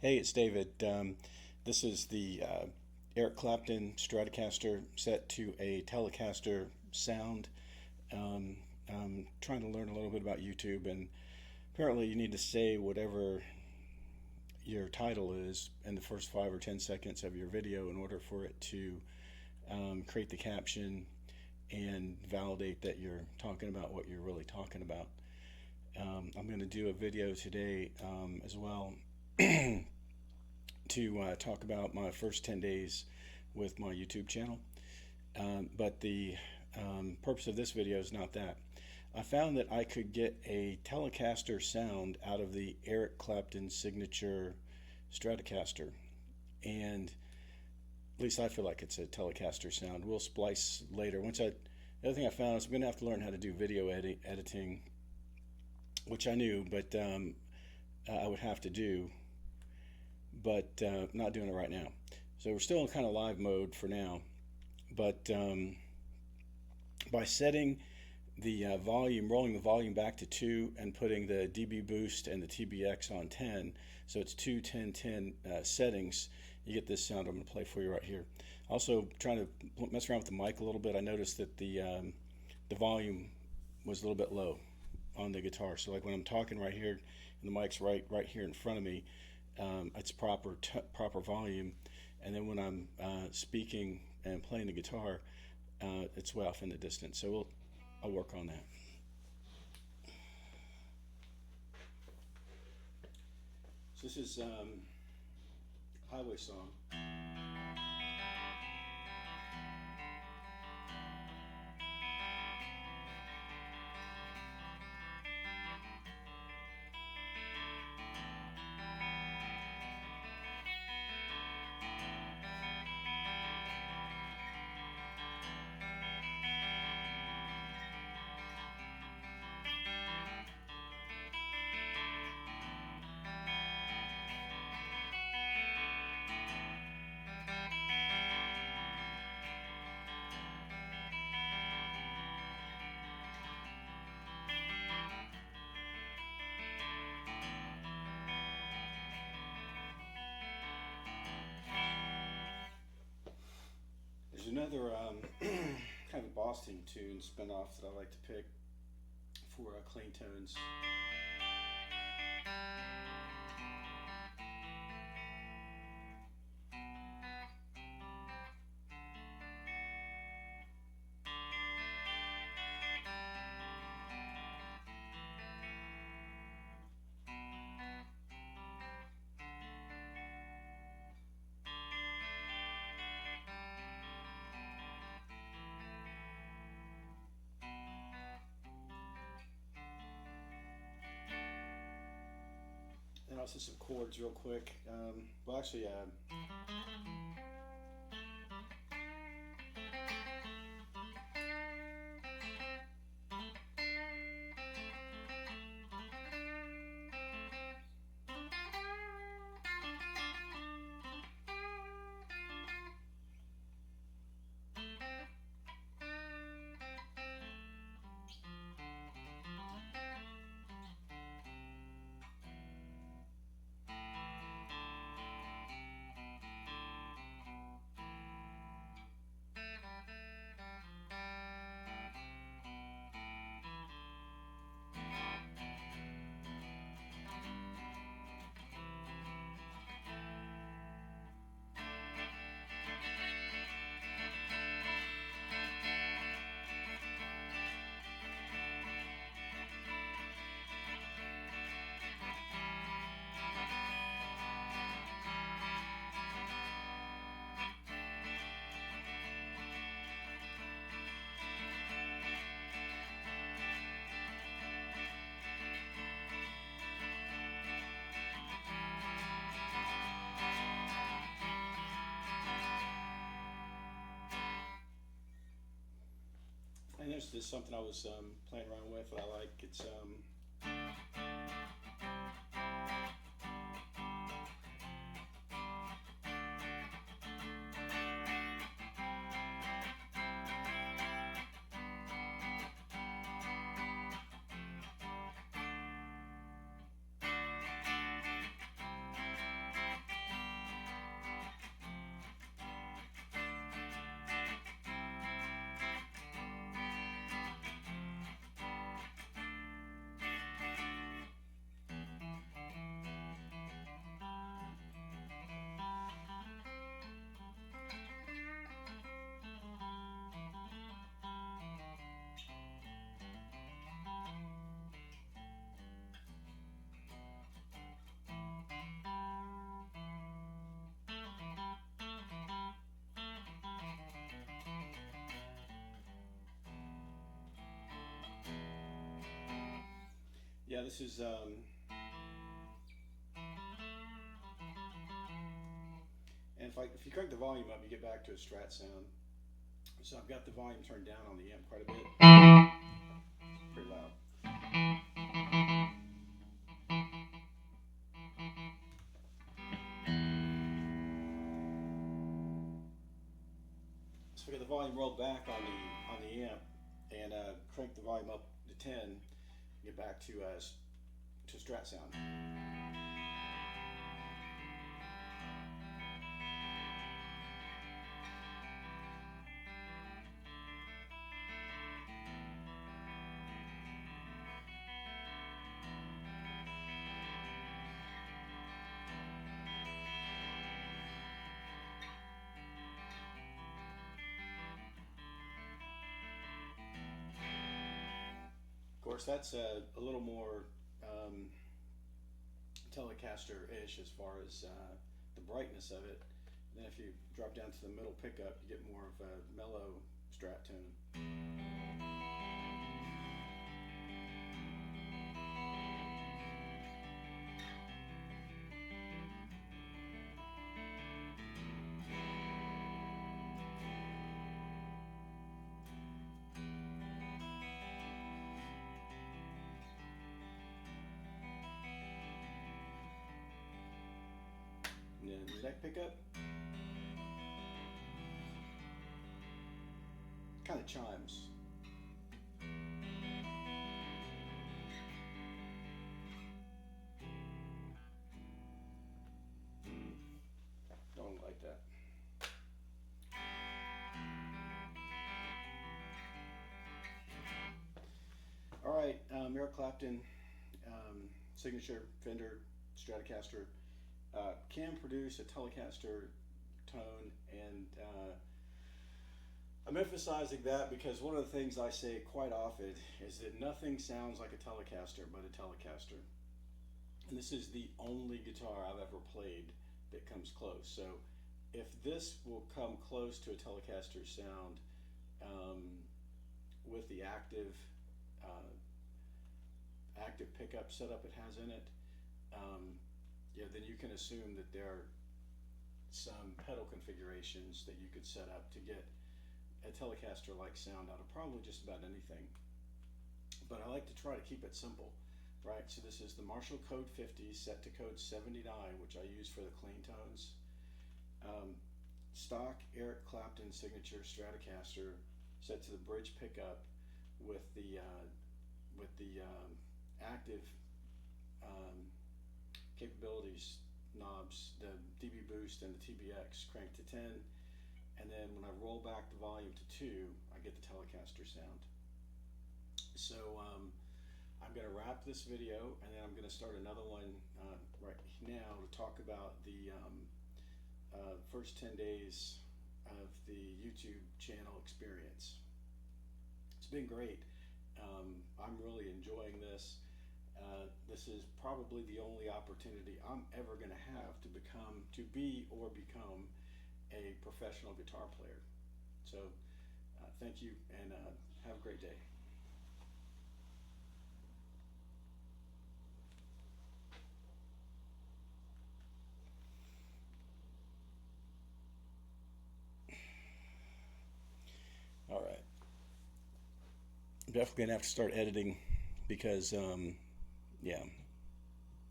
Hey, it's David. This is the Eric Clapton Stratocaster set to a Telecaster sound. I'm trying to learn a little bit about YouTube, and apparently, you need to say whatever your title is in the first 5 or 10 seconds of your video in order for it to create the caption and validate that you're talking about what you're really talking about. I'm going to do a video today as well to talk about my first 10 days with my YouTube channel. But the purpose of this video is not that. I found that I could get a Telecaster sound out of the Eric Clapton Signature Stratocaster. And at least I feel like it's a Telecaster sound. We'll splice later. The other thing I found is I'm going to have to learn how to do video editing, which I knew, but I would have to do, but not doing it right now. So we're still in kind of live mode for now. But by setting the volume, rolling the volume back to 2 and putting the dB boost and the TBX on 10, so it's 2, 10, 10 settings, you get this sound I'm going to play for you right here. Also, trying to mess around with the mic a little bit, I noticed that the volume was a little bit low on the guitar. So like when I'm talking right here, and the mic's right here in front of me, it's proper volume, and then when I'm speaking and playing the guitar, it's way off in the distance. So I'll work on that. So this is Highway Song. There's another kind of Boston tune spin-off that I like to pick for clean tones. And also some chords real quick. Well, actually, and there's just something I was playing around with that I like. It's Yeah, this is, and if you crank the volume up, you get back to a Strat sound. So I've got the volume turned down on the amp quite a bit. Pretty loud. So we got the volume rolled back on the amp, and crank the volume up to 10, get back to Strat sound. Of course, that's a little more Telecaster-ish as far as the brightness of it. Then if you drop down to the middle pickup, you get more of a mellow Strat tone. And then the neck pickup kind of chimes. Don't like that. All right, Eric Clapton Signature Fender Stratocaster can produce a Telecaster tone, and I'm emphasizing that because one of the things I say quite often is that nothing sounds like a Telecaster but a Telecaster. And this is the only guitar I've ever played that comes close. So if this will come close to a Telecaster sound with the active pickup setup it has in it, yeah, then you can assume that there are some pedal configurations that you could set up to get a Telecaster-like sound out of probably just about anything. But I like to try to keep it simple, right? So this is the Marshall Code 50 set to code 79, which I use for the clean tones. Stock Eric Clapton Signature Stratocaster set to the bridge pickup with the active capabilities knobs, the dB boost and the TBX cranked to 10, and then when I roll back the volume to 2, I get the Telecaster sound. So I'm going to wrap this video, and then I'm going to start another one right now to talk about the first 10 days of the YouTube channel experience. It's been great. I'm really enjoying this. This is probably the only opportunity I'm ever going to have to be or become a professional guitar player. So thank you, and have a great day. All right. I'm definitely going to have to start editing because, yeah.